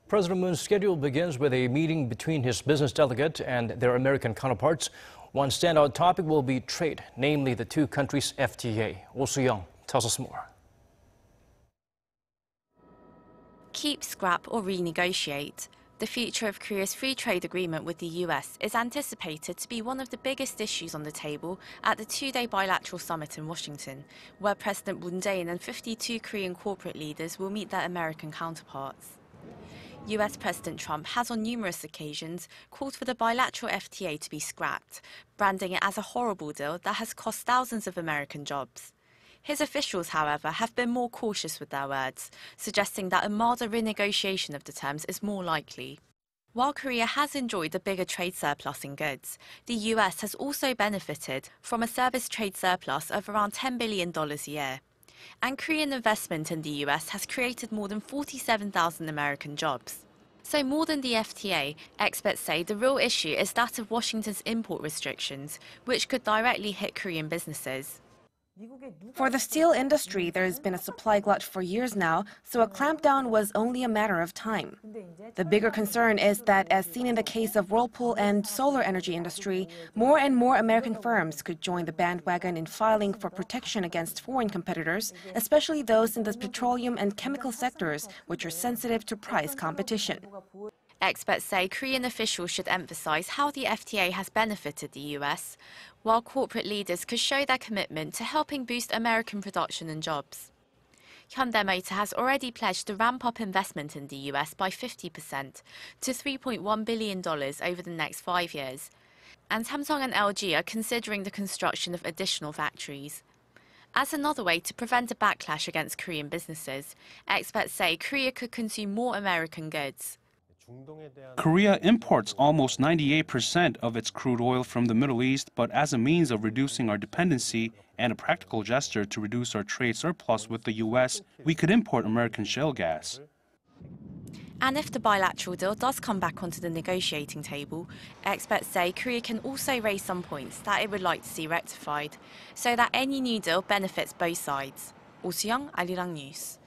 President Moon's schedule begins with a meeting between his business delegate and their American counterparts. One standout topic will be trade, namely the two countries' FTA. Soo-young tells us more. Keep, scrap or renegotiate. The future of Korea's free trade agreement with the U.S. is anticipated to be one of the biggest issues on the table at the two-day bilateral summit in Washington, where President Moon Jae-in and 52 Korean corporate leaders will meet their American counterparts. U.S. President Trump has on numerous occasions called for the bilateral FTA to be scrapped, branding it as a horrible deal that has cost thousands of American jobs. His officials, however, have been more cautious with their words, suggesting that a milder renegotiation of the terms is more likely. While Korea has enjoyed a bigger trade surplus in goods, the US has also benefited from a service trade surplus of around $10 billion a year. And Korean investment in the US has created more than 47,000 American jobs. So more than the FTA, experts say the real issue is that of Washington's import restrictions, which could directly hit Korean businesses. For the steel industry, there's been a supply glut for years now, so a clampdown was only a matter of time. The bigger concern is that, as seen in the case of Whirlpool and solar energy industry, more and more American firms could join the bandwagon in filing for protection against foreign competitors, especially those in the petroleum and chemical sectors, which are sensitive to price competition. Experts say Korean officials should emphasize how the FTA has benefited the US, while corporate leaders could show their commitment to helping boost American production and jobs. Hyundai Motor has already pledged to ramp up investment in the US by 50% to $3.1 billion over the next 5 years, and Samsung and LG are considering the construction of additional factories. As another way to prevent a backlash against Korean businesses, experts say Korea could consume more American goods. Korea imports almost 98% of its crude oil from the Middle East, but as a means of reducing our dependency and a practical gesture to reduce our trade surplus with the U.S., we could import American shale gas. And if the bilateral deal does come back onto the negotiating table, experts say Korea can also raise some points that it would like to see rectified, so that any new deal benefits both sides. Soo-young, Arirang News.